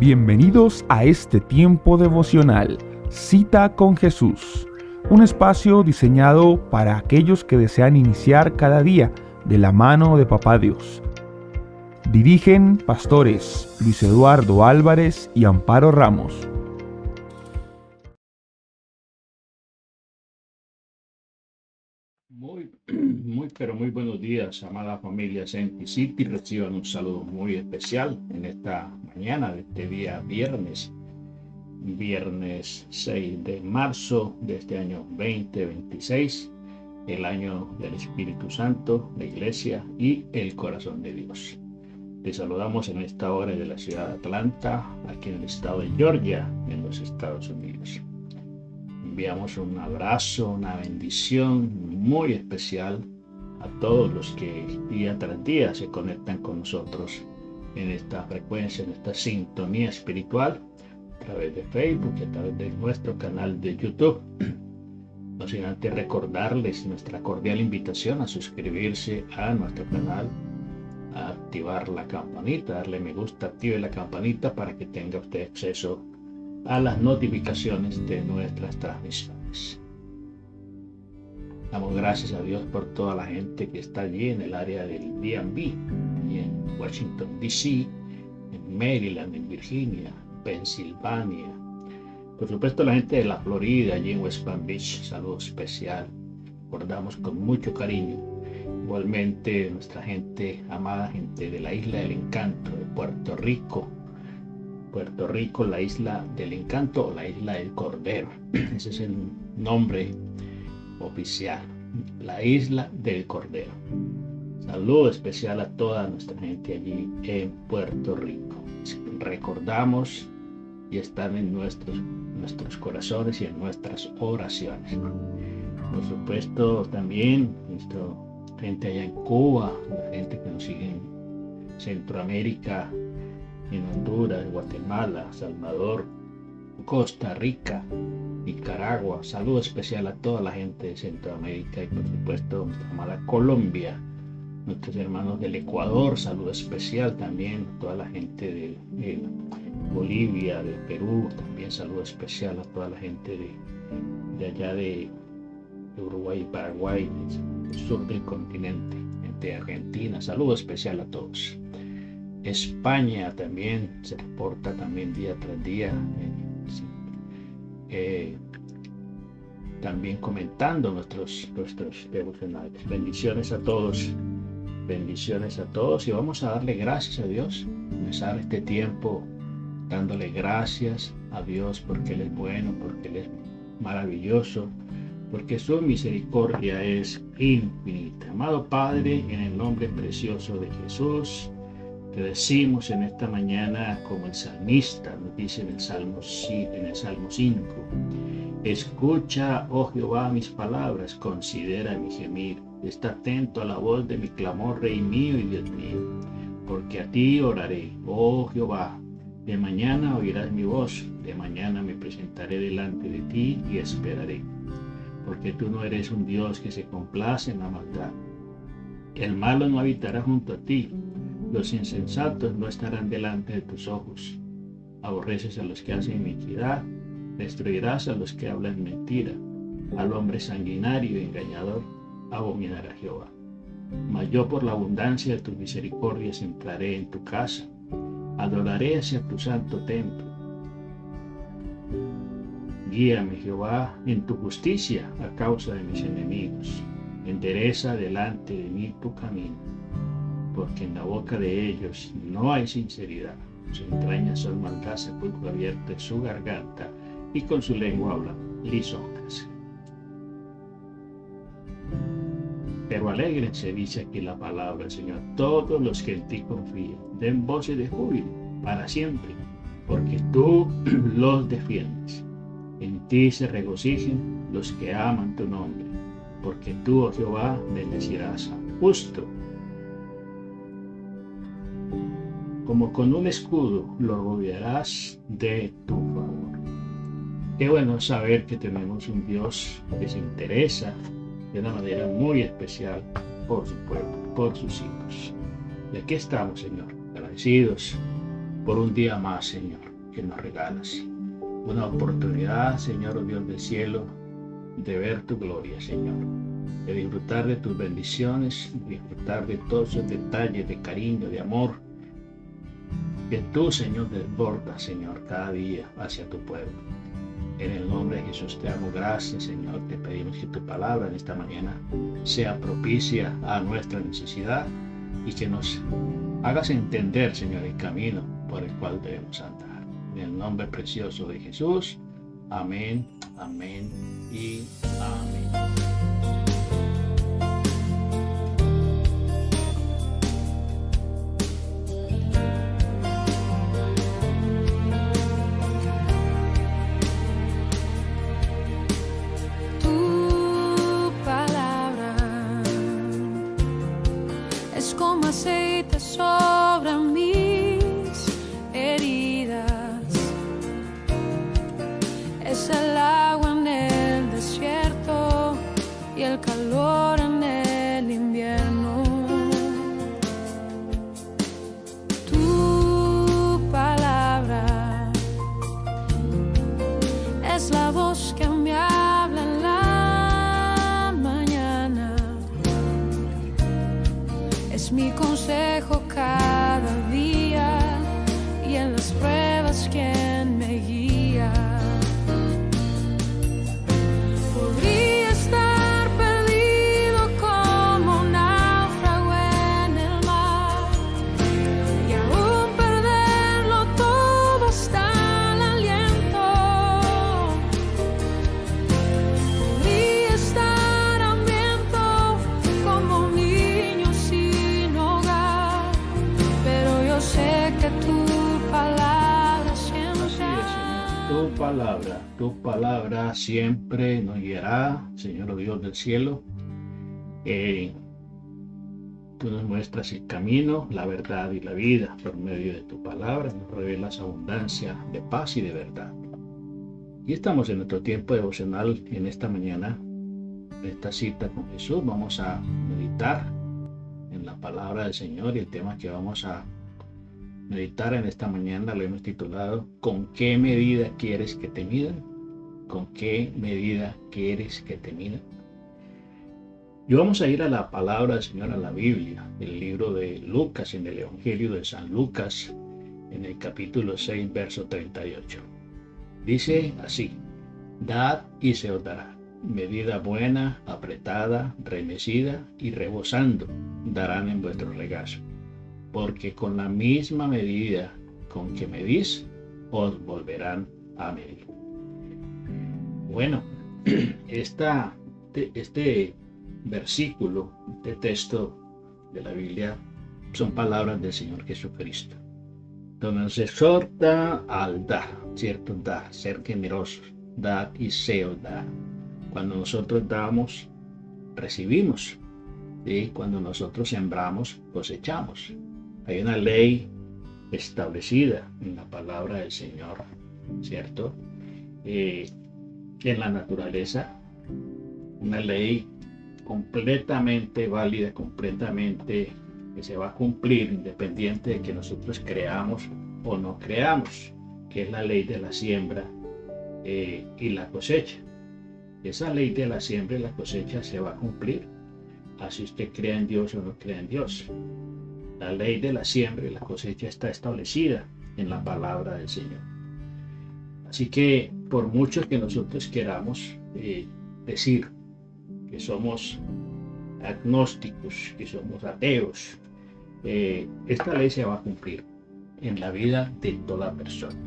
Bienvenidos a este tiempo devocional, Cita con Jesús, un espacio diseñado para aquellos que desean iniciar cada día de la mano de Papá Dios. Dirigen pastores Luis Eduardo Álvarez y Amparo Ramos. Muy buenos días, amada familia Saint City. Reciban un saludo muy especial en esta mañana de este día viernes 6 de marzo de este año 2026, el año del Espíritu Santo, la Iglesia y el corazón de Dios. Les saludamos en esta hora de la ciudad de Atlanta, aquí en el estado de Georgia, en los Estados Unidos. Enviamos un abrazo, una bendición muy especial a todos los que día tras día se conectan con nosotros en esta frecuencia, en esta sintonía espiritual, a través de Facebook y a través de nuestro canal de YouTube. No sin antes recordarles nuestra cordial invitación a suscribirse a nuestro canal, a activar la campanita, darle me gusta, active la campanita para que tenga usted acceso a las notificaciones de nuestras transmisiones. Damos gracias a Dios por toda la gente que está allí en el área del DMV, y en Washington DC, en Maryland, en Virginia, Pensilvania. Por supuesto la gente de la Florida, allí en West Palm Beach, saludo especial. Recordamos con mucho cariño. Igualmente nuestra gente, amada gente de la Isla del Encanto, de Puerto Rico, la Isla del Encanto o la Isla del Cordero. Ese es el nombre oficial, la Isla del Cordero. Saludo especial a toda nuestra gente allí en Puerto Rico. Recordamos y están en nuestros corazones y en nuestras oraciones. Por supuesto también nuestra gente allá en Cuba, la gente que nos sigue en Centroamérica, en Honduras, Guatemala, Salvador, Costa Rica, Nicaragua. Saludo especial a toda la gente de Centroamérica y por supuesto nuestra amada Colombia, nuestros hermanos del Ecuador. Saludo especial también a toda la gente de Bolivia, de Perú. También saludo especial a toda la gente de allá de Uruguay y Paraguay, del sur del continente, gente de Argentina. Saludo especial a todos. España también se reporta también día tras día, también comentando nuestros devocionales. Bendiciones a todos y vamos a darle gracias a Dios. Comenzar este tiempo dándole gracias a Dios porque Él es bueno, porque Él es maravilloso, porque su misericordia es infinita. Amado Padre, en el nombre precioso de Jesús, te decimos en esta mañana, como el salmista nos dice en el Salmo 5, escucha, oh Jehová, mis palabras, considera mi gemir, está atento a la voz de mi clamor, Rey mío y Dios mío, porque a ti oraré, oh Jehová, de mañana oirás mi voz, de mañana me presentaré delante de ti y esperaré, porque tú no eres un Dios que se complace en la maldad. El malo no habitará junto a ti, los insensatos no estarán delante de tus ojos. Aborreces a los que hacen iniquidad, destruirás a los que hablan mentira. Al hombre sanguinario y engañador abominará Jehová. Mas yo por la abundancia de tus misericordias entraré en tu casa, adoraré hacia tu santo templo. Guíame, Jehová, en tu justicia a causa de mis enemigos. Endereza delante de mí tu camino, porque en la boca de ellos no hay sinceridad. Sus entrañas son maldad, sepulcro abierto en su garganta, y con su lengua hablan lisonjas. Pero alégrense, dice aquí la palabra del Señor, todos los que en ti confían, den voces de júbilo para siempre, porque tú los defiendes. En ti se regocijen los que aman tu nombre, porque tú, oh Jehová, bendecirás al justo. Como con un escudo lo rodearás de tu favor. Qué bueno saber que tenemos un Dios que se interesa de una manera muy especial por su pueblo, por sus hijos. Y aquí estamos, Señor, agradecidos por un día más, Señor. que nos regalas. Una oportunidad, Señor Dios del cielo, de ver tu gloria, Señor, de disfrutar de tus bendiciones, de disfrutar de todos esos detalles de cariño, de amor, que tú, Señor, desbordas, Señor, cada día hacia tu pueblo. En el nombre de Jesús te damos gracias, Señor. Te pedimos que tu palabra en esta mañana sea propicia a nuestra necesidad y que nos hagas entender, Señor, el camino por el cual debemos andar. En el nombre precioso de Jesús. Amén, amén y amén. Como aceite sobre mis heridas, es el agua en el desierto y el calor en el invierno. Tu palabra es la voz que me habla en la mañana, es mi consejo cada día y en las pruebas quien me guía. Podría estar perdido como un náufrago en el mar y aún perderlo todo hasta el aliento. Podría estar hambriento como un niño sin hogar, pero yo sé que tu palabra siempre. Así es, Señor. Tu palabra siempre nos guiará, Señor Dios del cielo. Tú nos muestras el camino, la verdad y la vida. Por medio de tu palabra nos revelas abundancia de paz y de verdad. Y estamos en nuestro tiempo devocional en esta mañana, en esta cita con Jesús. Vamos a meditar en la palabra del Señor y el tema que vamos a meditar en esta mañana lo hemos titulado ¿Con qué medida quieres que te midan? ¿Con qué medida quieres que te midan? Y vamos a ir a la palabra del Señor, a la Biblia, el libro de Lucas, en el Evangelio de San Lucas, en el capítulo 6, verso 38. Dice así: Dad y se os dará, medida buena, apretada, remecida y rebosando, darán en vuestro regazo. Porque con la misma medida con que medís, os volverán a medir. Bueno, este versículo, este texto de la Biblia, son palabras del Señor Jesucristo, donde nos exhorta al dar, ¿cierto? Dar, ser generosos, dad y se os dará. Cuando nosotros damos, recibimos, ¿sí? Cuando nosotros sembramos, cosechamos. Hay una ley establecida en la palabra del Señor, ¿cierto? En la naturaleza, una ley completamente válida, completamente que se va a cumplir independiente de que nosotros creamos o no creamos, que es la ley de la siembra y la cosecha. Esa ley de la siembra y la cosecha se va a cumplir, así usted crea en Dios o no crea en Dios. La ley de la siembra y la cosecha está establecida en la palabra del Señor. Así que por mucho que nosotros queramos decir que somos agnósticos, que somos ateos, esta ley se va a cumplir en la vida de toda persona,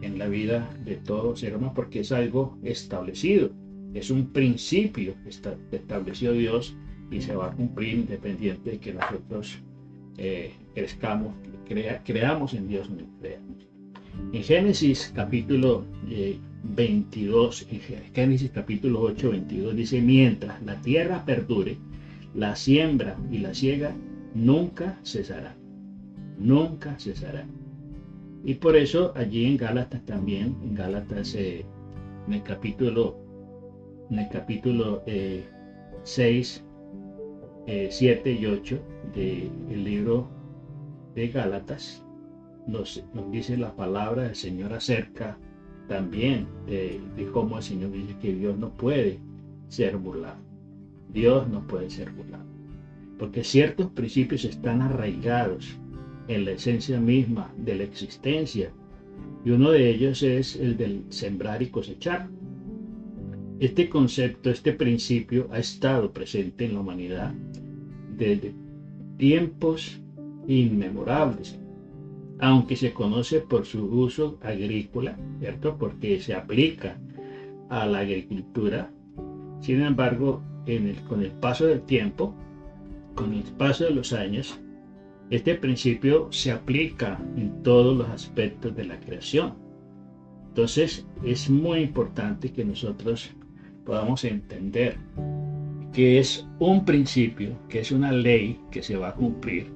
en la vida de todo ser humano, porque es algo establecido, es un principio que estableció Dios y se va a cumplir independiente de que nosotros crezcamos, creamos en Dios o no creamos. En Génesis capítulo 22, en Génesis capítulo 8, 22 dice: mientras la tierra perdure, la siembra y la siega nunca cesarán, nunca cesarán. Y por eso allí en Gálatas también, en Gálatas en el capítulo 6, 7 y 8 del libro de Gálatas, nos dice la palabra del Señor acerca también de cómo el Señor dice que Dios no puede ser burlado. Dios no puede ser burlado, porque ciertos principios están arraigados en la esencia misma de la existencia, y uno de ellos es el del sembrar y cosechar. Este concepto, este principio ha estado presente en la humanidad desde tiempos inmemorables, aunque se conoce por su uso agrícola, ¿cierto? Porque se aplica a la agricultura. Sin embargo, con el paso del tiempo, con el paso de los años, este principio se aplica en todos los aspectos de la creación. Entonces, es muy importante que nosotros podamos entender que es un principio, que es una ley que se va a cumplir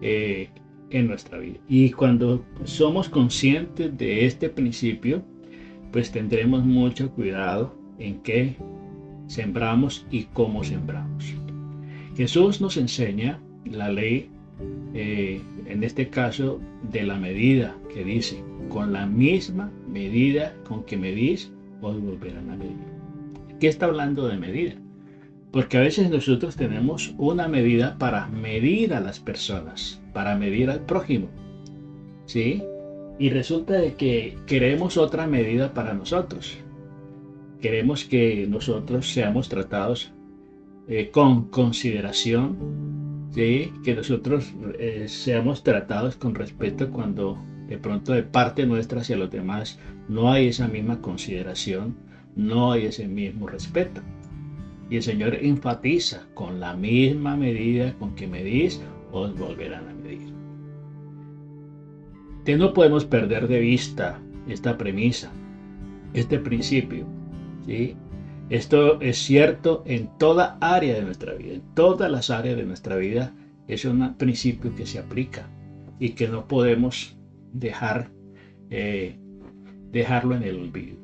en nuestra vida. Y cuando somos conscientes de este principio, pues tendremos mucho cuidado en qué sembramos y cómo sembramos. Jesús nos enseña la ley, en este caso, de la medida, que dice: con la misma medida con que medís, os volverán a medir. ¿Qué está hablando de medida? Porque a veces nosotros tenemos una medida para medir a las personas, para medir al prójimo, ¿sí? Y resulta de que queremos otra medida para nosotros. Queremos que nosotros seamos tratados con consideración, ¿sí? Que nosotros seamos tratados con respeto, cuando de pronto de parte nuestra hacia los demás no hay esa misma consideración, no hay ese mismo respeto. Y el Señor enfatiza: con la misma medida con que medís, os volverán a medir. Entonces no podemos perder de vista esta premisa, este principio, ¿sí? Esto es cierto en toda área de nuestra vida, en todas las áreas de nuestra vida. Es un principio que se aplica y que no podemos dejarlo en el olvido,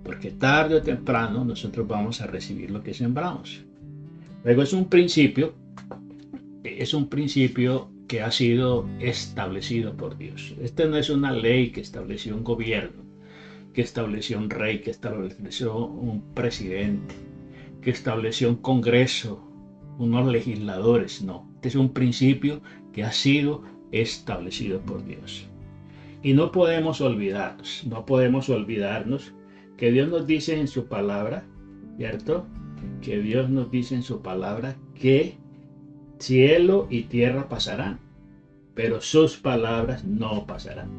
porque tarde o temprano nosotros vamos a recibir lo que sembramos. Luego es un principio que ha sido establecido por Dios. Esta no es una ley que estableció un gobierno, que estableció un rey, que estableció un presidente, que estableció un congreso, unos legisladores. No, este es un principio que ha sido establecido por Dios. Y no podemos olvidarnos que Dios nos dice en su palabra, ¿cierto? Que Dios nos dice en su palabra que cielo y tierra pasarán, pero sus palabras no pasarán.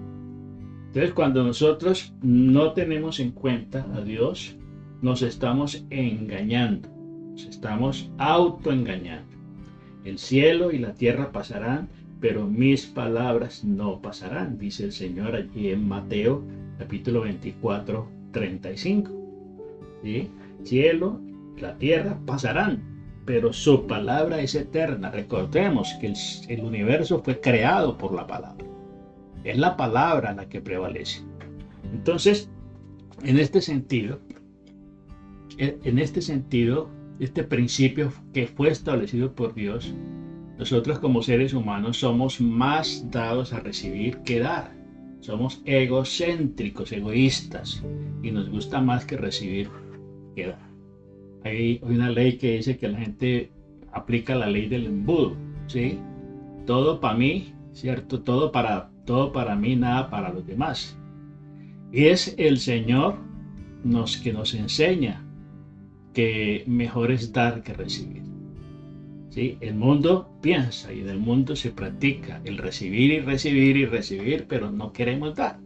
Entonces, cuando nosotros no tenemos en cuenta a Dios, nos estamos engañando, nos estamos autoengañando. El cielo y la tierra pasarán, pero mis palabras no pasarán, dice el Señor allí en Mateo capítulo 24, 35. ¿Sí? Cielo, la tierra pasarán, pero su palabra es eterna. Recordemos que el universo fue creado por la palabra. Es la palabra la que prevalece. Entonces, en este sentido, este principio que fue establecido por Dios, nosotros como seres humanos somos más dados a recibir que dar. Somos egocéntricos, egoístas, y nos gusta más que recibir que dar. Hay una ley que dice que la gente aplica la ley del embudo, ¿sí? Todo para mí, ¿cierto? Todo para mí, nada para los demás. Y es el Señor que nos enseña que mejor es dar que recibir. ¿Sí? El mundo piensa y en el mundo se practica el recibir y recibir y recibir, pero no queremos dar.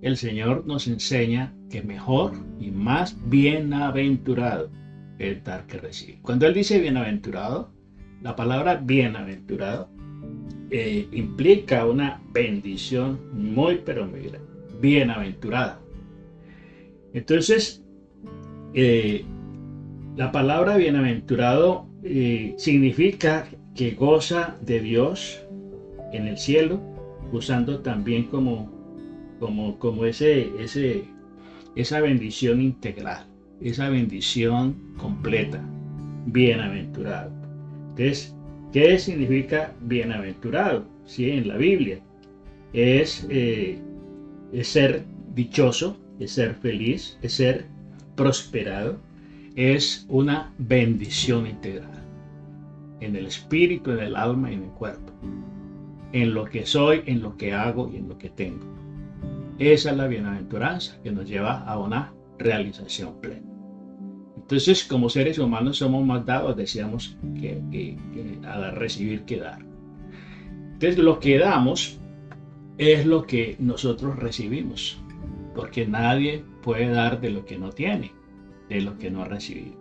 El Señor nos enseña que mejor y más bienaventurado es dar que recibir. Cuando Él dice bienaventurado, la palabra bienaventurado implica una bendición muy, pero muy grande. Bienaventurado. Entonces, la palabra bienaventurado significa que goza de Dios en el cielo, usando también como esa bendición integral, esa bendición completa, bienaventurado. Entonces, ¿qué significa bienaventurado? Sí, en la Biblia. es ser dichoso, es ser feliz, es ser prosperado, es una bendición integral en el espíritu, en el alma y en el cuerpo, en lo que soy, en lo que hago y en lo que tengo. Esa es la bienaventuranza que nos lleva a una realización plena. Entonces, como seres humanos somos más dados, decíamos, que a recibir que dar. Entonces, lo que damos es lo que nosotros recibimos, porque nadie puede dar de lo que no tiene, de lo que no ha recibido.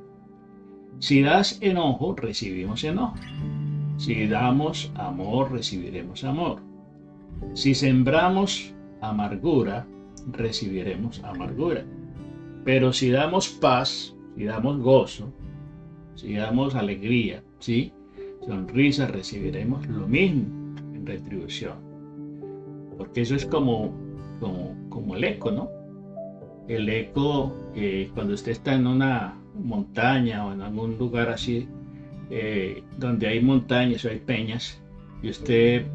Si das enojo, recibimos enojo. Si damos amor, recibiremos amor. Si sembramos amargura, recibiremos amargura. Pero si damos paz, si damos gozo, si damos alegría, ¿sí? Sonrisa, recibiremos lo mismo en retribución. Porque eso es como el eco, ¿no? El eco, cuando usted está en una montaña o en algún lugar así, donde hay montañas o hay peñas, y usted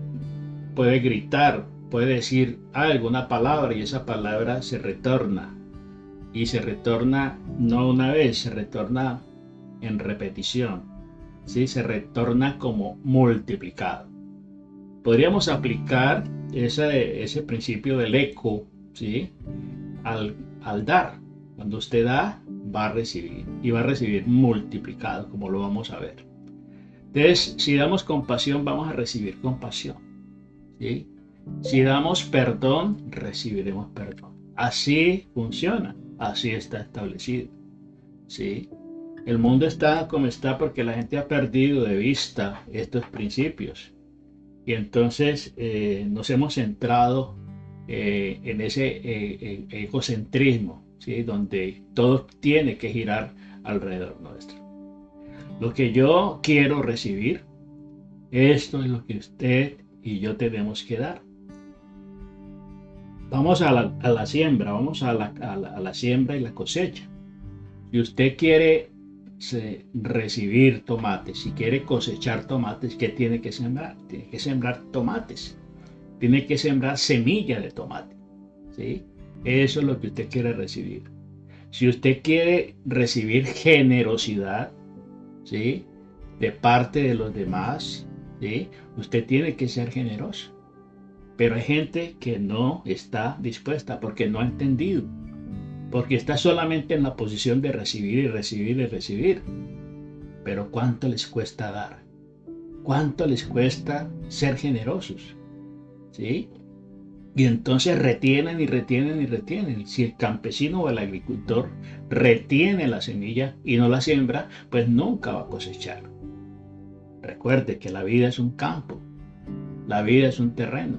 puede gritar, puede decir algo, una palabra, y esa palabra se retorna. Y se retorna no una vez, se retorna en repetición, ¿sí? Se retorna como multiplicado. Podríamos aplicar ese principio del eco, ¿sí? Al dar. Cuando usted da, va a recibir, y va a recibir multiplicado, como lo vamos a ver. Entonces, si damos compasión, vamos a recibir compasión, ¿sí? Si damos perdón, recibiremos perdón. Así funciona, así está establecido, ¿sí? El mundo está como está porque la gente ha perdido de vista estos principios. Y entonces nos hemos centrado en ese egocentrismo, ¿sí? Donde todo tiene que girar alrededor nuestro. Lo que yo quiero recibir, esto es lo que usted y yo tenemos que dar. Vamos a la siembra, vamos a la siembra y la cosecha. Si usted quiere recibir tomates, si quiere cosechar tomates, ¿qué tiene que sembrar? Tiene que sembrar tomates, tiene que sembrar semilla de tomate, ¿sí? Eso es lo que usted quiere recibir. Si usted quiere recibir generosidad, ¿sí? De parte de los demás, ¿sí? Usted tiene que ser generoso. Pero hay gente que no está dispuesta porque no ha entendido, porque está solamente en la posición de recibir y recibir y recibir. Pero ¿cuánto les cuesta dar? ¿Cuánto les cuesta ser generosos? ¿Sí? Y entonces retienen y retienen y retienen. Si el campesino o el agricultor retiene la semilla y no la siembra, pues nunca va a cosechar. Recuerde que la vida es un campo, la vida es un terreno.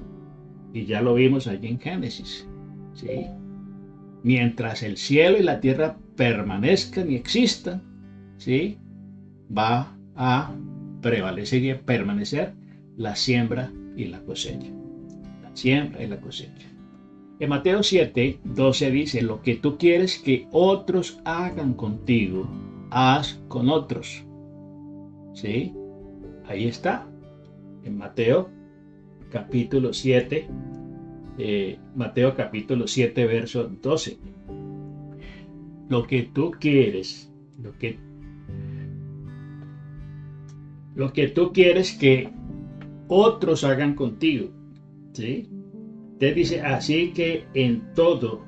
Y ya lo vimos allí en Génesis, ¿sí? Mientras el cielo y la tierra permanezcan y existan, ¿sí? Va a prevalecer y a permanecer la siembra y la cosecha. La siembra y la cosecha. En Mateo 7:12 dice, lo que tú quieres que otros hagan contigo, haz con otros. ¿Sí? Ahí está. En Mateo capítulo 7, verso 12. Lo que tú quieres, lo que tú quieres que otros hagan contigo, ¿sí? Te dice, así que en todo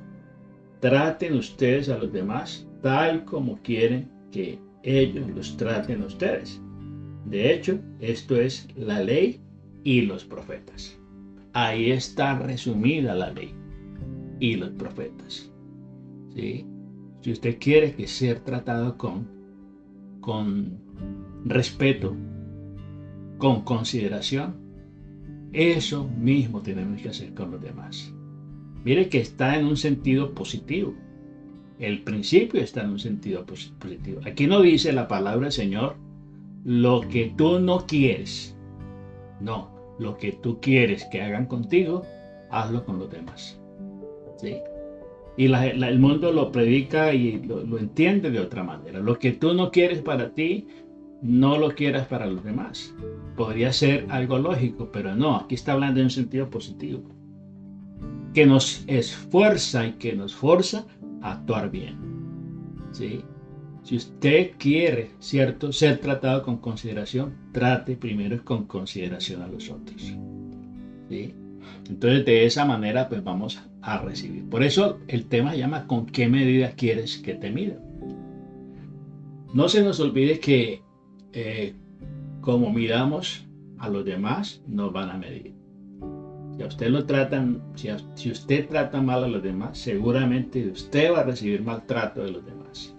traten ustedes a los demás tal como quieren que ellos los traten a ustedes. De hecho, esto es la ley y los profetas. Ahí está resumida la ley y los profetas, ¿sí? Si usted quiere que ser tratado con respeto, con consideración, eso mismo tenemos que hacer con los demás. Mire que está en un sentido positivo. El principio está en un sentido positivo. Aquí no dice la palabra del Señor, lo que tú no quieres. No, lo que tú quieres que hagan contigo, hazlo con los demás, ¿sí? Y el mundo lo predica y lo entiende de otra manera. Lo que tú no quieres para ti, no lo quieras para los demás. Podría ser algo lógico, pero no, aquí está hablando en un sentido positivo. que nos esfuerza y que nos forza a actuar bien. ¿Sí? Si usted quiere, ¿cierto?, ser tratado con consideración, trate primero con consideración a los otros. ¿Sí? Entonces, de esa manera, pues vamos a recibir. Por eso el tema se llama ¿con qué medida quieres que te midan? No se nos olvide que como miramos a los demás, nos van a medir. Si a usted lo tratan, si usted trata mal a los demás, seguramente usted va a recibir maltrato de los demás.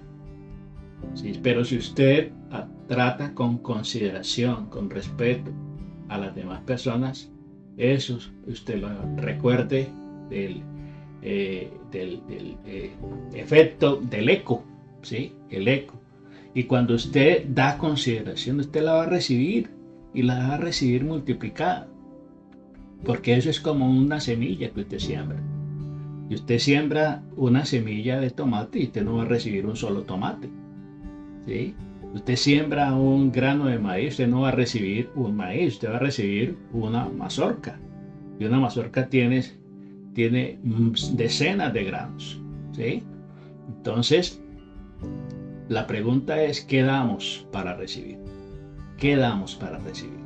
¿Sí? Pero si usted trata con consideración, con respeto a las demás personas, eso usted lo recuerde del efecto del eco, ¿sí? El eco. Y cuando usted da consideración, usted la va a recibir y la va a recibir multiplicada. Porque eso es como una semilla que usted siembra. Y usted siembra una semilla de tomate y usted no va a recibir un solo tomate. ¿Sí? Usted siembra un grano de maíz, usted no va a recibir un maíz, usted va a recibir una mazorca. Y una mazorca tiene decenas de granos. ¿Sí? Entonces, la pregunta es, ¿qué damos para recibir? ¿Qué damos para recibir?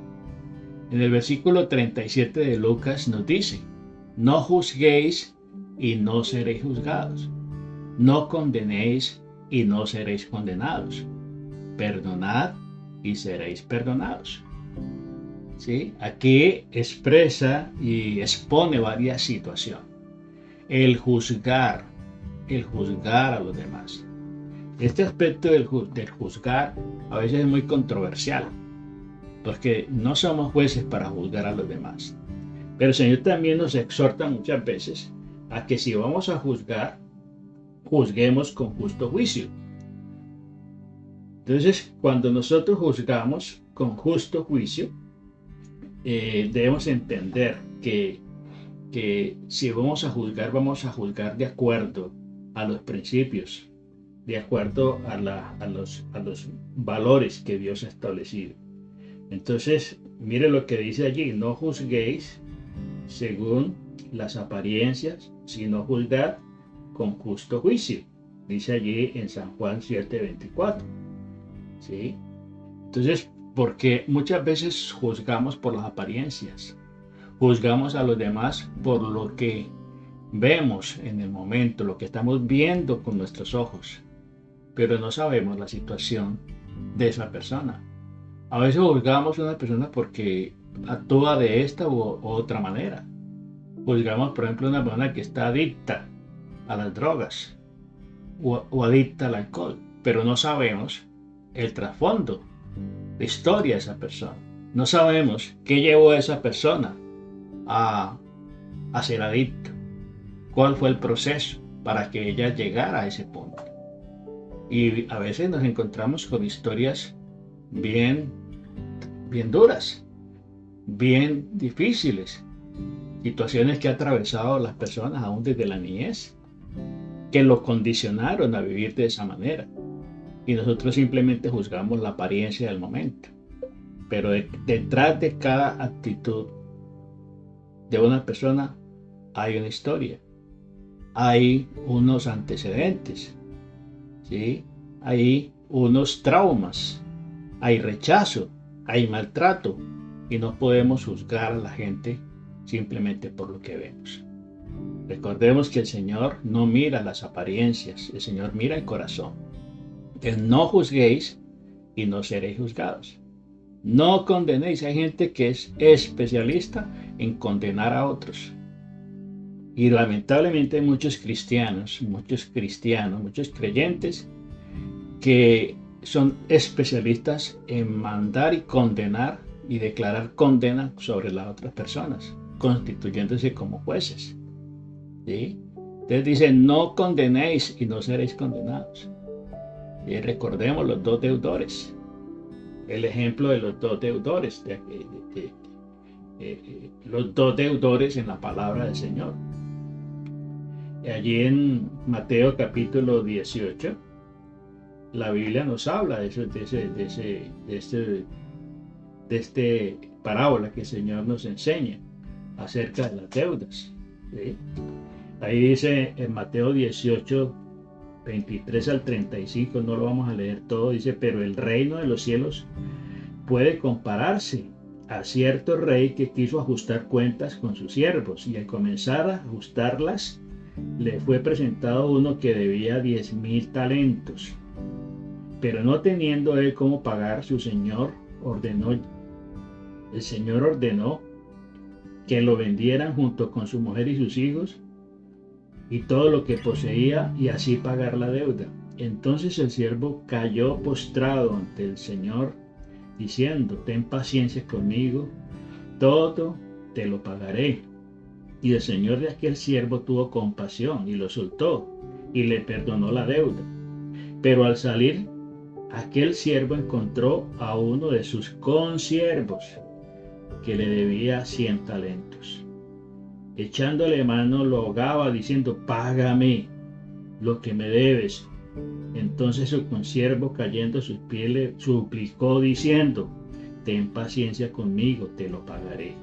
En el versículo 37 de Lucas nos dice, no juzguéis y no seréis juzgados. No condenéis y no seréis condenados. Perdonad y seréis perdonados. ¿Sí? Aquí expresa y expone varias situaciones. El juzgar a los demás. Este aspecto del juzgar a veces es muy controversial, porque no somos jueces para juzgar a los demás. Pero el Señor también nos exhorta muchas veces a que si vamos a juzgar, juzguemos con justo juicio. Entonces, cuando nosotros juzgamos con justo juicio, debemos entender que si vamos a juzgar de acuerdo a los principios, de acuerdo a los valores que Dios ha establecido. Entonces, mire lo que dice allí, no juzguéis según las apariencias, sino juzgad con justo juicio. Dice allí en San Juan 7:24. ¿Sí? Entonces, porque muchas veces juzgamos por las apariencias, juzgamos a los demás por lo que vemos en el momento, lo que estamos viendo con nuestros ojos, pero no sabemos la situación de esa persona. A veces juzgamos a una persona porque actúa de esta u otra manera. Juzgamos, por ejemplo, a una persona que está adicta a las drogas o adicta al alcohol, pero no sabemos el trasfondo, la historia de esa persona. No sabemos qué llevó a esa persona a ser adicta, cuál fue el proceso para que ella llegara a ese punto. Y a veces nos encontramos con historias bien duras, bien difíciles, situaciones que ha atravesado las personas aún desde la niñez, que lo condicionaron a vivir de esa manera. Y nosotros simplemente juzgamos la apariencia del momento. Pero detrás de cada actitud de una persona hay una historia, hay unos antecedentes, ¿sí? Hay unos traumas, hay rechazo, hay maltrato, y no podemos juzgar a la gente simplemente por lo que vemos. Recordemos que el Señor no mira las apariencias, el Señor mira el corazón. Entonces, no juzguéis y no seréis juzgados. No condenéis. Hay gente que es especialista en condenar a otros. Y lamentablemente hay muchos cristianos, muchos creyentes que son especialistas en mandar y condenar y declarar condena sobre las otras personas, constituyéndose como jueces. ¿Sí? Entonces dice, no condenéis y no seréis condenados. Y recordemos los dos deudores, el ejemplo de los dos deudores, los dos deudores en la palabra del Señor. Allí en Mateo capítulo 18, la Biblia nos habla de esta parábola que el Señor nos enseña acerca de las deudas. ¿Sí? Ahí dice en Mateo 18, 23 al 35, no lo vamos a leer todo, dice, pero el reino de los cielos puede compararse a cierto rey que quiso ajustar cuentas con sus siervos, y al comenzar a ajustarlas, le fue presentado uno que debía 10,000 talentos. Pero no teniendo él cómo pagar, el Señor ordenó que lo vendieran junto con su mujer y sus hijos y todo lo que poseía, y así pagar la deuda. Entonces el siervo cayó postrado ante el Señor, diciendo, ten paciencia conmigo, todo te lo pagaré. Y el Señor de aquel siervo tuvo compasión y lo soltó y le perdonó la deuda. Pero al salir, aquel siervo encontró a uno de sus consiervos que le debía 100 talentos. Echándole mano lo ahogaba diciendo, págame lo que me debes. Entonces su consiervo, cayendo a sus pies, le suplicó diciendo, ten paciencia conmigo, te lo pagaré.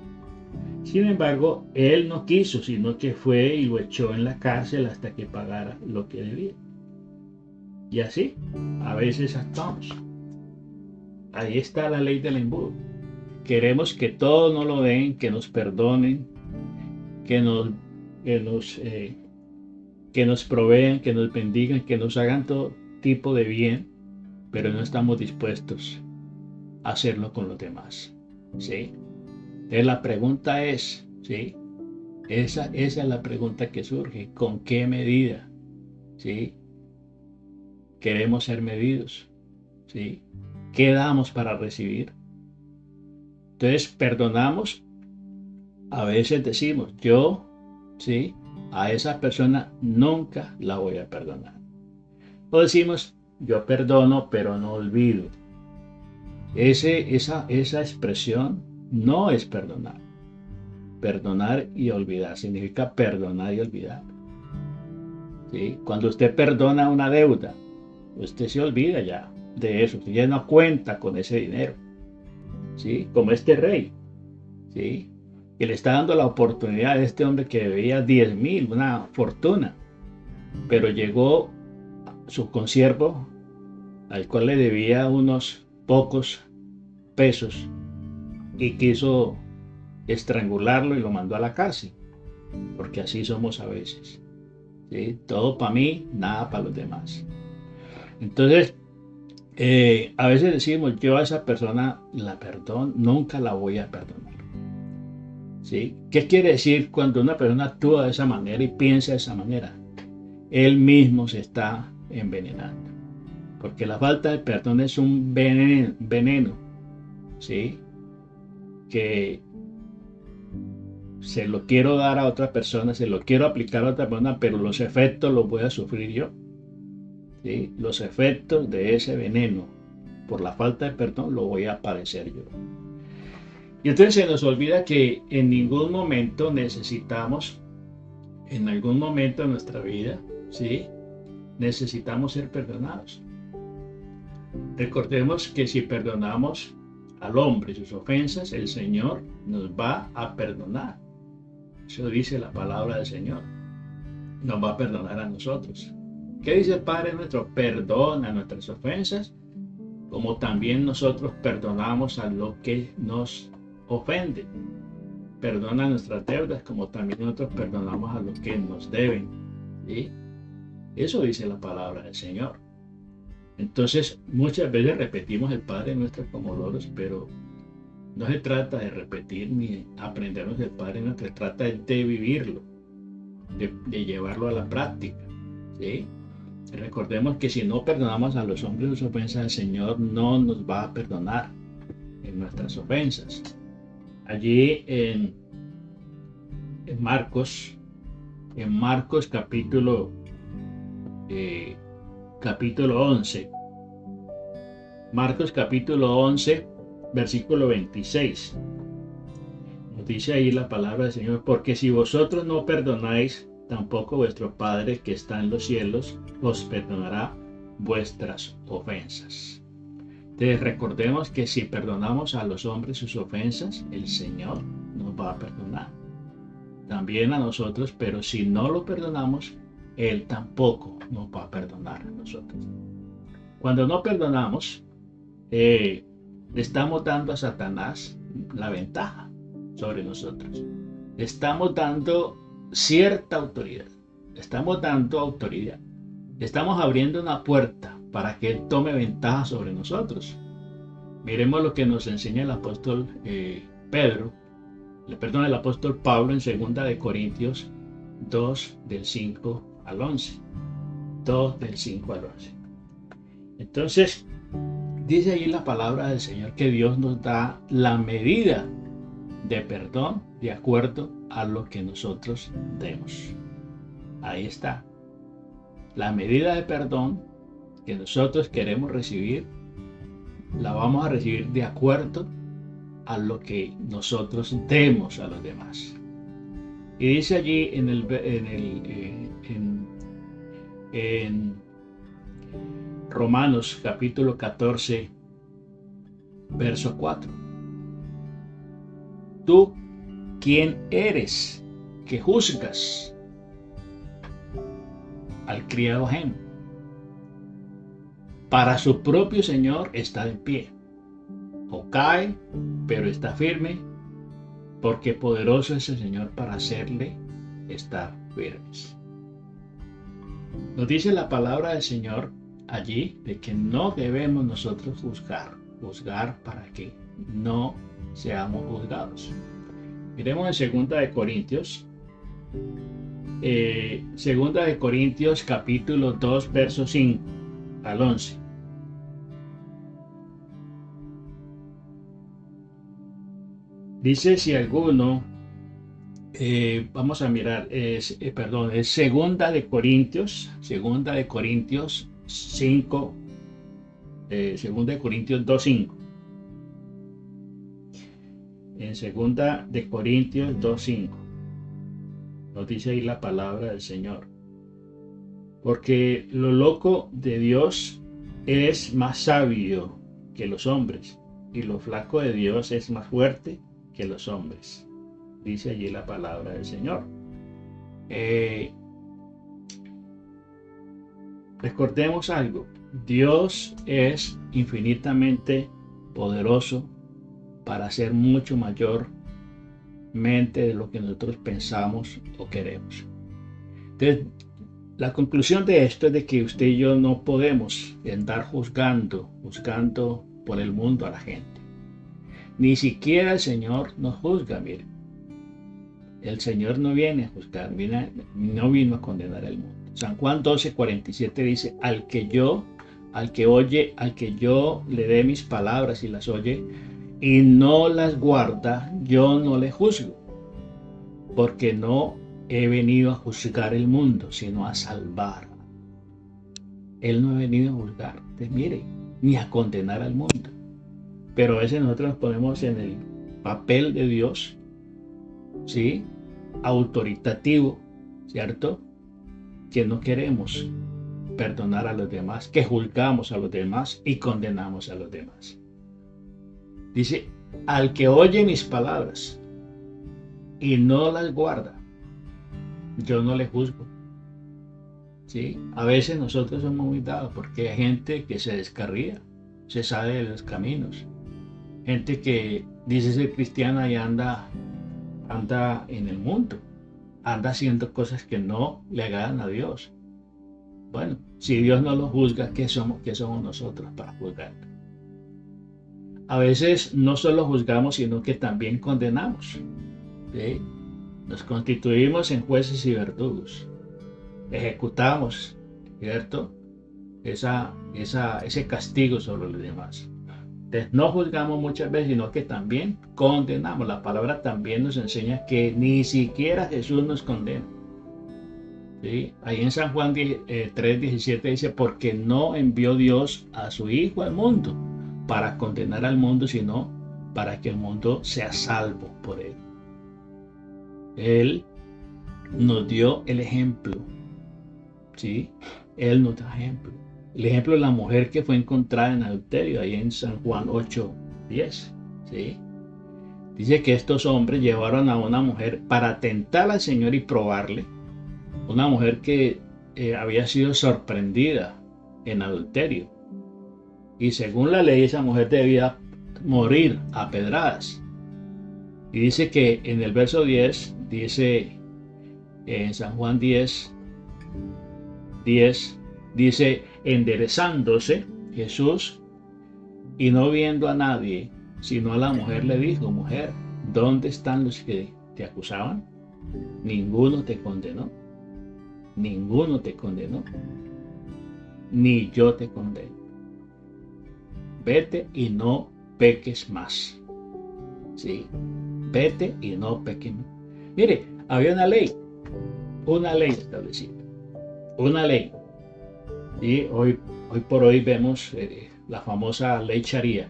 Sin embargo, él no quiso, sino que fue y lo echó en la cárcel hasta que pagara lo que debía. Y así, a veces actuamos. Ahí está la ley del embudo. Queremos que todo nos lo den, que nos perdonen, que nos provean, que nos bendigan, que nos hagan todo tipo de bien, pero no estamos dispuestos a hacerlo con los demás. ¿Sí? Entonces la pregunta es, ¿sí? Esa es la pregunta que surge. ¿Con qué medida? ¿Sí? Queremos ser medidos. ¿Sí? ¿Qué damos para recibir? Entonces perdonamos. A veces decimos, yo, ¿sí? A esa persona nunca la voy a perdonar. O decimos, yo perdono, pero no olvido. Esa expresión no es perdonar. Perdonar y olvidar significa perdonar y olvidar. ¿Sí? Cuando usted perdona una deuda, usted se olvida ya de eso, usted ya no cuenta con ese dinero. ¿Sí? Como este rey, ¿sí? Que le está dando la oportunidad a este hombre que debía 10,000, una fortuna, pero llegó su consiervo, al cual le debía unos pocos pesos, y quiso estrangularlo y lo mandó a la cárcel, porque así somos a veces. ¿Sí? Todo para mí, nada para los demás. Entonces, a veces decimos, yo a esa persona la perdono, nunca la voy a perdonar. ¿Sí? ¿Qué quiere decir cuando una persona actúa de esa manera y piensa de esa manera? Él mismo se está envenenando, porque la falta de perdón es un veneno, ¿sí? Que se lo quiero dar a otra persona, se lo quiero aplicar a otra persona, pero los efectos los voy a sufrir yo. ¿Sí? Los efectos de ese veneno por la falta de perdón lo voy a padecer yo. Y entonces se nos olvida que en ningún momento necesitamos, en algún momento de nuestra vida, ¿sí? Necesitamos ser perdonados. Recordemos que si perdonamos al hombre sus ofensas, el Señor nos va a perdonar. Eso dice la palabra del Señor. Nos va a perdonar a nosotros. ¿Qué dice el Padre nuestro? Perdona nuestras ofensas, como también nosotros perdonamos a los que nos ofenden. Perdona nuestras deudas, como también nosotros perdonamos a los que nos deben. ¿Sí? Eso dice la palabra del Señor. Entonces, muchas veces repetimos el Padre nuestro como loros, pero no se trata de repetir ni aprendernos el Padre nuestro, se trata de vivirlo, de llevarlo a la práctica. ¿Sí? Recordemos que si no perdonamos a los hombres sus ofensas, el Señor no nos va a perdonar en nuestras ofensas. Allí en Marcos capítulo 11. Marcos capítulo 11, versículo 26. Nos dice ahí la palabra del Señor, porque si vosotros no perdonáis, tampoco vuestro Padre que está en los cielos os perdonará vuestras ofensas. Entonces recordemos que si perdonamos a los hombres sus ofensas, el Señor nos va a perdonar también a nosotros, pero si no lo perdonamos, Él tampoco nos va a perdonar a nosotros. Cuando no perdonamos, le estamos dando a Satanás la ventaja sobre nosotros. Le estamos dando cierta autoridad. Le estamos dando autoridad. Le estamos abriendo una puerta para que Él tome ventaja sobre nosotros. Miremos lo que nos enseña el apóstol el apóstol Pablo en 2 de Corintios 2 del 5 al 11. 2 del 5 al 11. Entonces, dice ahí la palabra del Señor que Dios nos da la medida de perdón de acuerdo a lo que nosotros demos. Ahí está. La medida de perdón que nosotros queremos recibir, la vamos a recibir de acuerdo a lo que nosotros demos a los demás. Y dice allí en Romanos capítulo 14, verso 4. ¿Tú quién eres que juzgas al criado ajeno? Para su propio Señor está en pie, o cae, pero está firme, porque poderoso es el Señor para hacerle estar firmes. Nos dice la palabra del Señor allí de que no debemos nosotros juzgar para que no seamos juzgados. Miremos en 2 de Corintios, 2 de Corintios capítulo 2 verso 5 al 11. Dice si alguno, vamos a mirar, es 2 de Corintios 5, 2 de Corintios 2:5. En 2 de Corintios 2:5 nos dice ahí la palabra del Señor. Porque lo loco de Dios es más sabio que los hombres, y lo flaco de Dios es más fuerte que los hombres. Dice allí la palabra del Señor. Recordemos algo. Dios es infinitamente poderoso para hacer mucho mayormente de lo que nosotros pensamos o queremos. Entonces, la conclusión de esto es de que usted y yo no podemos andar juzgando por el mundo a la gente. Ni siquiera el Señor nos juzga, mire. El Señor no viene a juzgar, no vino a condenar al mundo. San Juan 12:47 dice, al que yo le dé mis palabras y las oye y no las guarda, yo no le juzgo, porque no he venido a juzgar el mundo, sino a salvar. Él no ha venido a juzgar, entonces mire, ni a condenar al mundo. Pero a veces nosotros nos ponemos en el papel de Dios, ¿sí? Autoritativo, ¿cierto? Que no queremos perdonar a los demás, que juzgamos a los demás y condenamos a los demás. Dice, al que oye mis palabras y no las guarda, yo no le juzgo. ¿Sí? A veces nosotros somos muy dados porque hay gente que se descarría, se sale de los caminos. Gente que dice ser cristiana y anda en el mundo, anda haciendo cosas que no le agradan a Dios. Bueno, si Dios no lo juzga, ¿qué somos nosotros para juzgar? A veces no solo juzgamos, sino que también condenamos. ¿Sí? Nos constituimos en jueces y verdugos. Ejecutamos, ¿cierto? Ese castigo sobre los demás. Entonces, no juzgamos muchas veces, sino que también condenamos. La palabra también nos enseña que ni siquiera Jesús nos condena. ¿Sí? Ahí en San Juan 3:17 dice, porque no envió Dios a su Hijo al mundo para condenar al mundo, sino para que el mundo sea salvo por él. Él nos dio el ejemplo. ¿Sí? Él nos da ejemplo. El ejemplo de la mujer que fue encontrada en adulterio, ahí en San Juan 8:10. ¿Sí? Dice que estos hombres llevaron a una mujer para tentar al Señor y probarle. Una mujer que había sido sorprendida en adulterio. Y según la ley, esa mujer debía morir a pedradas. Y dice que en el verso 10, dice en San Juan 10, dice, enderezándose Jesús y no viendo a nadie, sino a la mujer, le dijo: mujer, ¿dónde están los que te acusaban? Ninguno te condenó. Ninguno te condenó. Ni yo te condeno. Vete y no peques más. Sí, vete y no peques más. Mire, había una ley establecida, una ley. Y hoy por hoy vemos la famosa ley Sharia,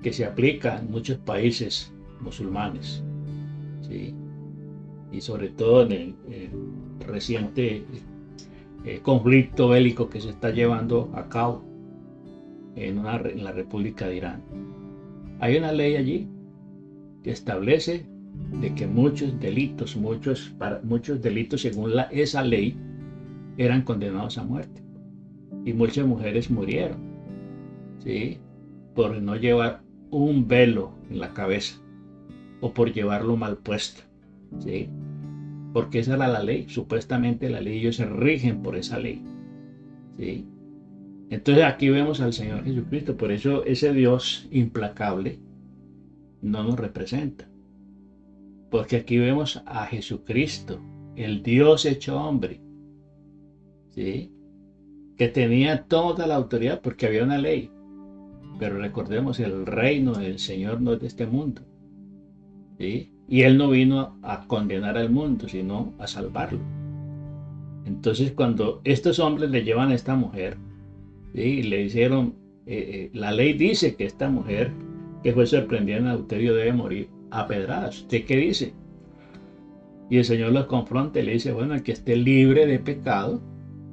que se aplica en muchos países musulmanes, ¿sí? Y sobre todo en el reciente conflicto bélico que se está llevando a cabo en la República de Irán. Hay una ley allí que establece de que muchos delitos según esa ley eran condenados a muerte, y muchas mujeres murieron, ¿sí? Por no llevar un velo en la cabeza o por llevarlo mal puesto, ¿sí? Porque esa era la ley, supuestamente la ley, ellos se rigen por esa ley, ¿sí? Entonces aquí vemos al Señor Jesucristo. Por eso ese Dios implacable no nos representa, porque aquí vemos a Jesucristo, el Dios hecho hombre, ¿sí? Que tenía toda la autoridad porque había una ley. Pero recordemos, el reino del Señor no es de este mundo, ¿sí? Y Él no vino a condenar al mundo, sino a salvarlo. Entonces, cuando estos hombres le llevan a esta mujer, ¿sí? Y le dijeron, la ley dice que esta mujer que fue sorprendida en adulterio debe morir a pedradas. ¿Usted qué dice? Y el Señor los confronta y le dice: bueno, el que esté libre de pecado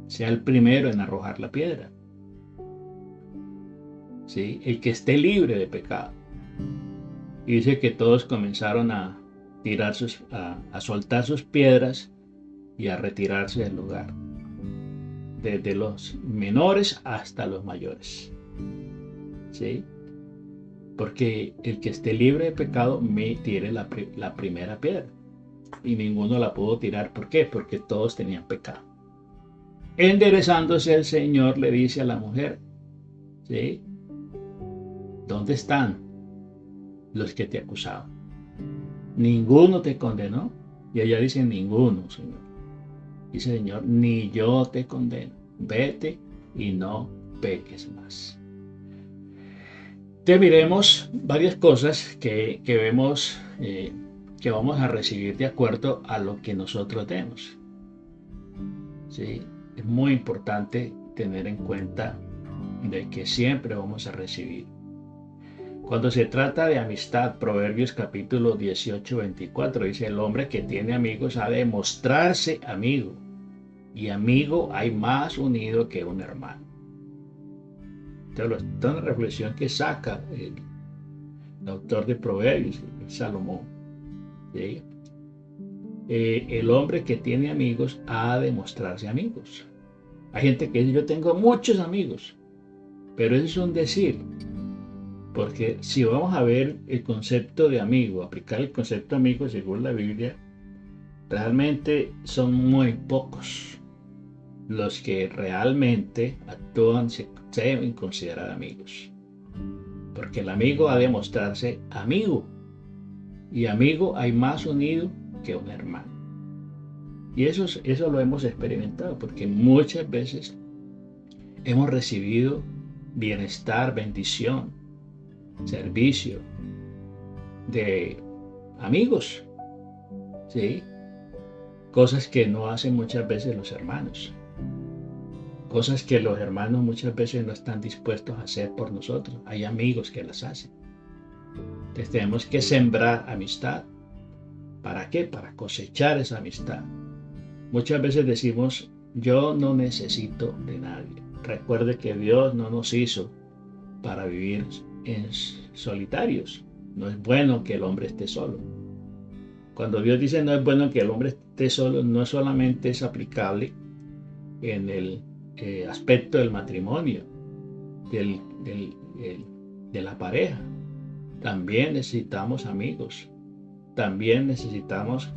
sea el primero en arrojar la piedra. ¿Sí? El que esté libre de pecado. Y dice que todos comenzaron a soltar sus piedras y a retirarse del lugar, desde los menores hasta los mayores, ¿sí? Porque el que esté libre de pecado me tire la primera piedra, y ninguno la pudo tirar. ¿Por qué? Porque todos tenían pecado. Enderezándose el Señor le dice a la mujer, ¿sí? ¿Dónde están los que te acusaban? ¿Ninguno te condenó? Y ella dice: ninguno, Señor. Dice: Señor, ni yo te condeno. Vete y no peques más. Entonces miremos varias cosas que vemos que vamos a recibir de acuerdo a lo que nosotros demos, ¿sí? Es muy importante tener en cuenta de que siempre vamos a recibir. Cuando se trata de amistad, Proverbios capítulo 18, 24 dice: el hombre que tiene amigos ha de mostrarse amigo, y amigo hay más unido que un hermano. Entonces, esta es una reflexión que saca el autor de Proverbios, Salomón, ¿sí? El hombre que tiene amigos ha de mostrarse amigos. Hay gente que dice: yo tengo muchos amigos, pero eso es un decir. Porque si vamos a ver el concepto de amigo, aplicar el concepto de amigo según la Biblia, realmente son muy pocos los que realmente actúan, se deben considerar amigos. Porque el amigo ha de mostrarse amigo, y amigo hay más unido que un hermano. Y eso lo hemos experimentado, porque muchas veces hemos recibido bienestar, bendición, servicio de amigos, ¿sí? Cosas que no hacen muchas veces los hermanos, cosas que los hermanos muchas veces no están dispuestos a hacer por nosotros. Hay amigos que las hacen. Entonces tenemos que sembrar amistad. ¿Para qué? Para cosechar esa amistad. Muchas veces decimos: yo no necesito de nadie. Recuerde que Dios no nos hizo para vivir en solitarios, No es bueno que el hombre esté solo. Cuando Dios dice no es bueno que el hombre esté solo, no solamente es aplicable en el aspecto del matrimonio, de la pareja. También necesitamos amigos. También necesitamos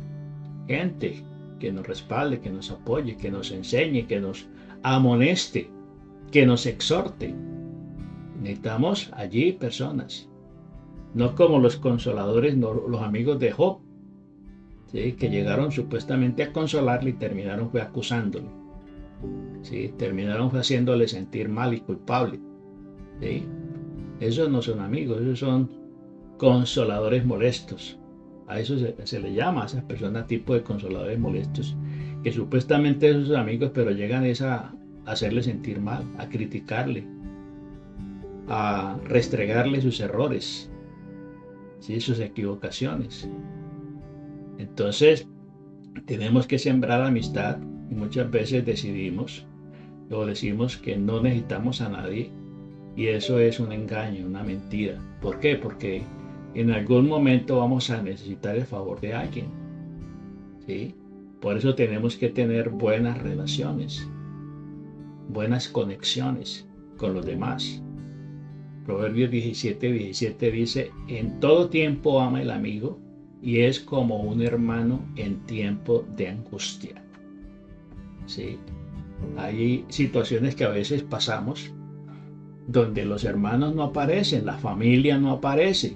gente que nos respalde, que nos apoye, que nos enseñe, que nos amoneste, que nos exhorte. Necesitamos allí personas, no como los consoladores, no, los amigos de Job, ¿sí? Que llegaron supuestamente a consolarle y terminaron fue acusándole, ¿sí? Terminaron fue haciéndole sentir mal y culpable, ¿sí? Esos no son amigos, esos son consoladores molestos. A eso se le llama, a esas personas tipo de consoladores molestos, que supuestamente son sus amigos, pero llegan a hacerle sentir mal, a criticarle, a restregarle sus errores, ¿sí? Sus equivocaciones. Entonces, tenemos que sembrar amistad y muchas veces decimos que no necesitamos a nadie y eso es un engaño, una mentira. ¿Por qué? Porque en algún momento vamos a necesitar el favor de alguien, ¿sí? Por eso tenemos que tener buenas relaciones, buenas conexiones con los demás. Proverbios 17:17 dice, en todo tiempo ama el amigo y es como un hermano en tiempo de angustia. ¿Sí? Hay situaciones que a veces pasamos donde los hermanos no aparecen, la familia no aparece,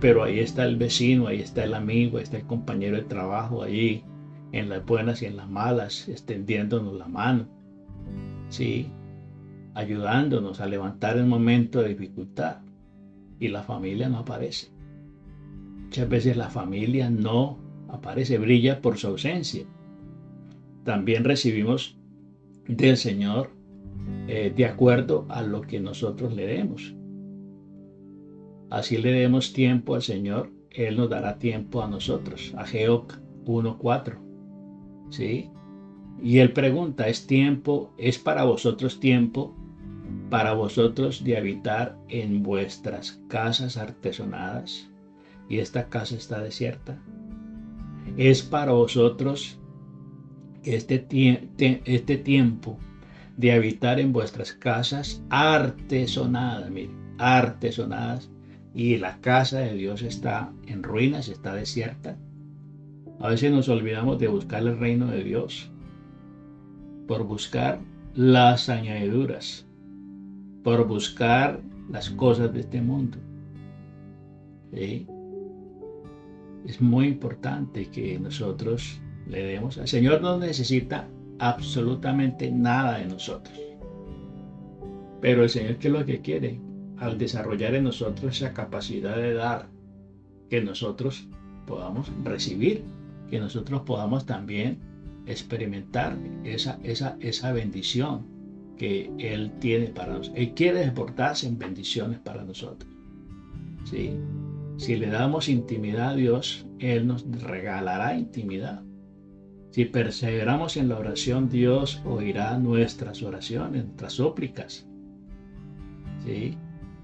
pero ahí está el vecino, ahí está el amigo, ahí está el compañero de trabajo, allí en las buenas y en las malas, extendiéndonos la mano, ¿sí? Ayudándonos a levantar en momento de dificultad, y la familia no aparece. Muchas veces la familia no aparece, brilla por su ausencia. También recibimos del Señor de acuerdo a lo que nosotros le demos. Así le demos tiempo al Señor, Él nos dará tiempo a nosotros. Ageo 1:4, ¿sí? Y Él pregunta, ¿es para vosotros tiempo, para vosotros de habitar en vuestras casas artesonadas? Y esta casa está desierta. ¿Es para vosotros este tiempo de habitar en vuestras casas artesonadas? Miren, artesonadas. Y la casa de Dios está en ruinas, está desierta. A veces nos olvidamos de buscar el reino de Dios por buscar las añadiduras, por buscar las cosas de este mundo. ¿Sí? Es muy importante que nosotros le demos. El Señor no necesita absolutamente nada de nosotros. Pero el Señor, ¿qué es lo que quiere? Al desarrollar en nosotros esa capacidad de dar, que nosotros podamos recibir, que nosotros podamos también experimentar esa bendición que Él tiene para nosotros. Él quiere desbordarse en bendiciones para nosotros, ¿sí? Si le damos intimidad a Dios, Él nos regalará intimidad. Si perseveramos en la oración, Dios oirá nuestras oraciones, nuestras súplicas, ¿sí?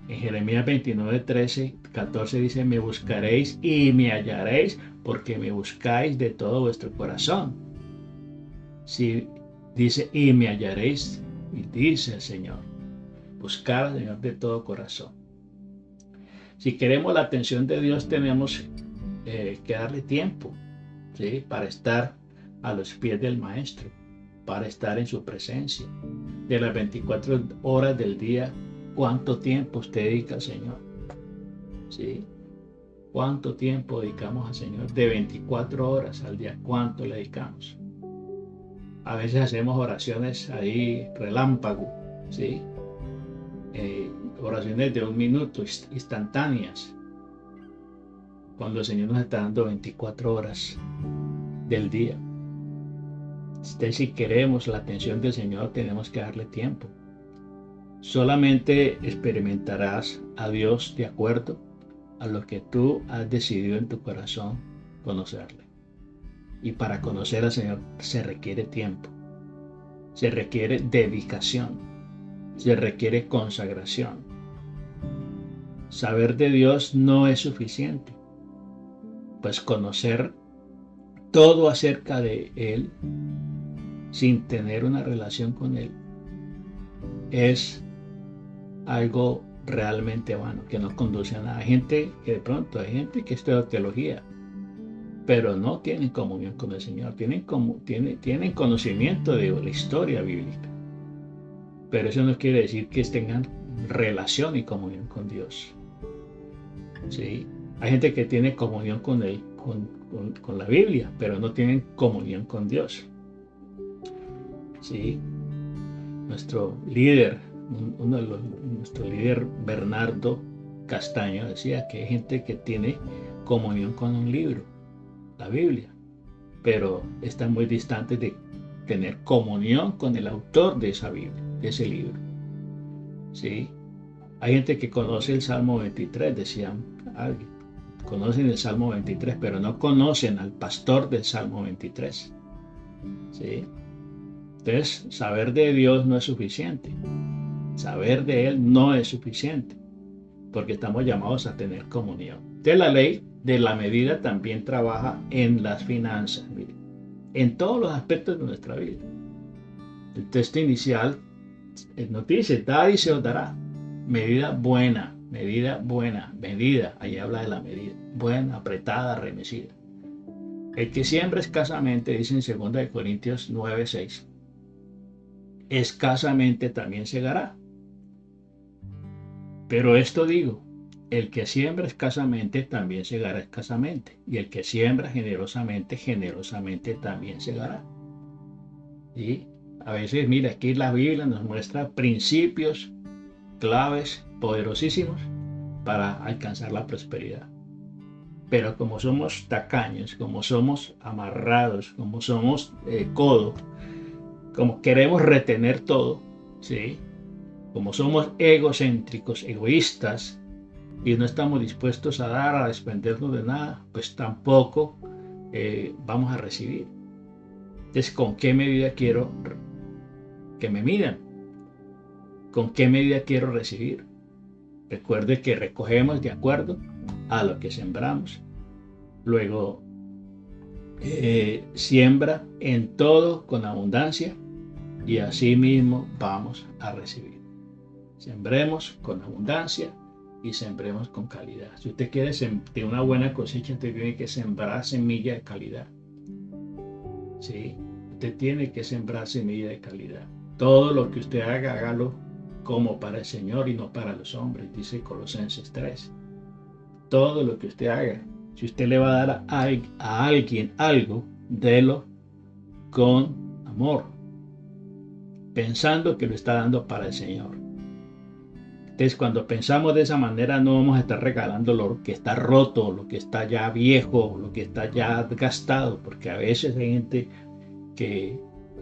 En Jeremías 29:13-14 dice, me buscaréis y me hallaréis porque me buscáis de todo vuestro corazón. Sí, dice, y me hallaréis, y dice el Señor, buscar al Señor de todo corazón. Si queremos la atención de Dios, tenemos que darle tiempo, ¿sí? Para estar a los pies del Maestro, para estar en su presencia. De las 24 horas del día, ¿cuánto tiempo usted dedica al Señor? ¿Sí? ¿Cuánto tiempo dedicamos al Señor? De 24 horas al día, ¿cuánto le dedicamos? A veces hacemos oraciones ahí relámpago, ¿sí? Oraciones de 1 minuto, instantáneas, cuando el Señor nos está dando 24 horas del día. Si queremos la atención del Señor, tenemos que darle tiempo. Solamente experimentarás a Dios de acuerdo a lo que tú has decidido en tu corazón conocerle. Y para conocer al Señor se requiere tiempo, se requiere dedicación, se requiere consagración. saber de Dios no es suficiente, pues conocer todo acerca de Él sin tener una relación con Él es algo realmente vano, que no conduce a nada. Hay gente que estudia teología, pero no tienen comunión con el Señor, tienen conocimiento de la historia bíblica, pero eso no quiere decir que tengan relación y comunión con Dios. ¿Sí? Hay gente que tiene comunión con la Biblia, pero no tienen comunión con Dios. ¿Sí? Nuestro líder, nuestro líder Bernardo Castaño decía que hay gente que tiene comunión con un libro, la Biblia, pero están muy distantes de tener comunión con el autor de esa Biblia, de ese libro. ¿Sí? Hay gente que conoce el Salmo 23, decía alguien. Conocen el Salmo 23, pero no conocen al pastor del Salmo 23. ¿Sí? Entonces, saber de Dios no es suficiente. Saber de Él no es suficiente, porque estamos llamados a tener comunión. Entonces, la ley de la medida también trabaja en las finanzas, mire, en todos los aspectos de nuestra vida. El texto inicial nos dice, dad y se os dará. Medida buena, ahí habla de la medida, buena, apretada, remecida. El que siembra escasamente, dice en 2 Corintios 9:6, escasamente también segará. Pero esto digo, el que siembra escasamente también segará escasamente, y el que siembra generosamente, generosamente también segará. Y a veces, mira, aquí la Biblia nos muestra principios, claves poderosísimos para alcanzar la prosperidad. Pero como somos tacaños, como somos amarrados, como somos codos, como queremos retener todo, ¿sí? Como somos egocéntricos, egoístas, y no estamos dispuestos a dar, a desprendernos de nada, pues tampoco vamos a recibir. Entonces, ¿con qué medida quiero que me midan? ¿Con qué medida quiero recibir? Recuerde que recogemos de acuerdo a lo que sembramos. Luego, siembra en todo con abundancia y así mismo vamos a recibir. Sembremos con abundancia y sembremos con calidad. Si usted quiere tener una buena cosecha, usted tiene que sembrar semilla de calidad. ¿Sí? Usted tiene que sembrar semilla de calidad. Todo lo que usted haga, hágalo como para el Señor y no para los hombres, dice Colosenses 3. Todo lo que usted haga, si usted le va a dar a alguien algo, délo con amor, pensando que lo está dando para el Señor. Entonces, cuando pensamos de esa manera, no vamos a estar regalando lo que está roto, lo que está ya viejo, lo que está ya gastado, porque a veces hay gente que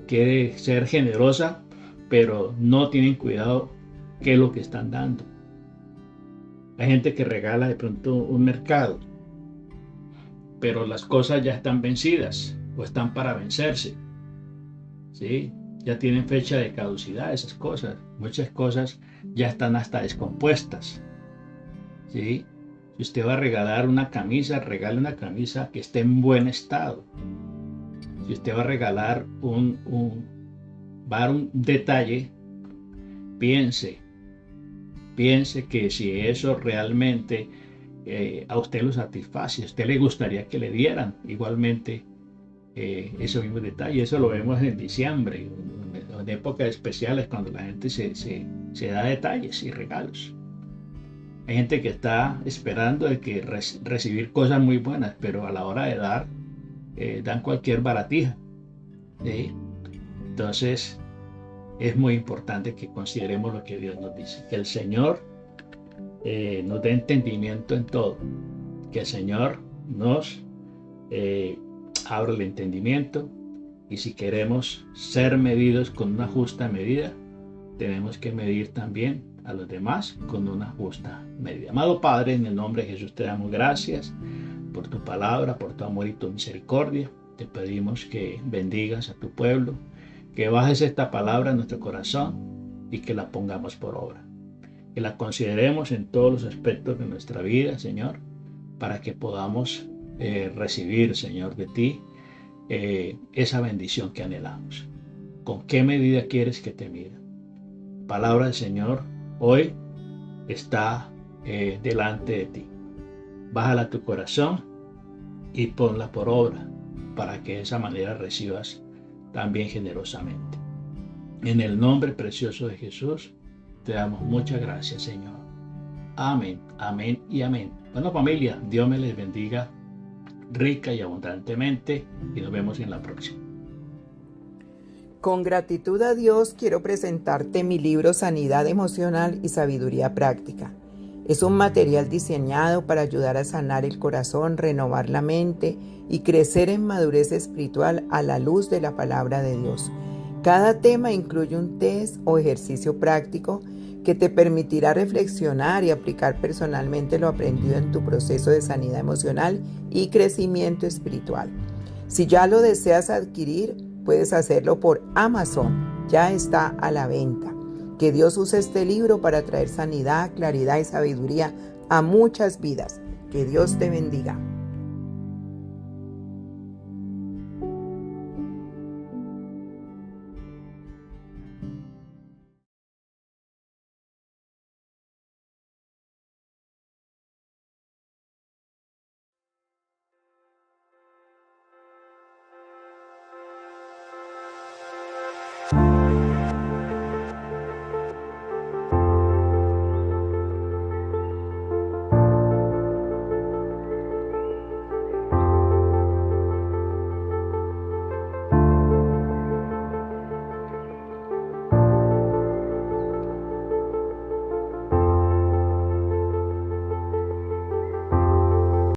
quiere ser generosa, pero no tienen cuidado qué es lo que están dando. Hay gente que regala de pronto un mercado, pero las cosas ya están vencidas o están para vencerse. ¿Sí? Ya tienen fecha de caducidad esas cosas. Muchas cosas ya están hasta descompuestas. ¿Sí? Si usted va a regalar una camisa, regale una camisa que esté en buen estado. Si usted va a regalar un detalle, piense que si eso realmente a usted lo satisface, a usted le gustaría que le dieran igualmente esos mismos detalles. Eso lo vemos en diciembre, en épocas especiales, cuando la gente se da detalles y regalos. Hay gente que está esperando de que recibir cosas muy buenas, pero a la hora de dar, dan cualquier baratija. ¿Sí? Entonces, es muy importante que consideremos lo que Dios nos dice, que el Señor nos dé entendimiento en todo, que el Señor nos abra el entendimiento, y si queremos ser medidos con una justa medida, tenemos que medir también a los demás con una justa medida. Amado Padre, en el nombre de Jesús te damos gracias por tu palabra, por tu amor y tu misericordia. Te pedimos que bendigas a tu pueblo, que bajes esta palabra en nuestro corazón y que la pongamos por obra. que la consideremos en todos los aspectos de nuestra vida, Señor, para que podamos recibir, Señor, de ti esa bendición que anhelamos. ¿Con qué medida quieres que te mida? Palabra del Señor hoy está delante de ti. Bájala a tu corazón y ponla por obra para que de esa manera recibas también generosamente. En el nombre precioso de Jesús te damos muchas gracias, Señor. Amén, amén y amén. Bueno, familia, Dios me les bendiga rica y abundantemente y nos vemos en la próxima. Con gratitud a Dios quiero presentarte mi libro Sanidad Emocional y Sabiduría Práctica. Es un material diseñado para ayudar a sanar el corazón, renovar la mente y crecer en madurez espiritual a la luz de la palabra de Dios. Cada tema incluye un test o ejercicio práctico que te permitirá reflexionar y aplicar personalmente lo aprendido en tu proceso de sanidad emocional y crecimiento espiritual. Si ya lo deseas adquirir, puedes hacerlo por Amazon. Ya está a la venta. Que Dios use este libro para traer sanidad, claridad y sabiduría a muchas vidas. Que Dios te bendiga.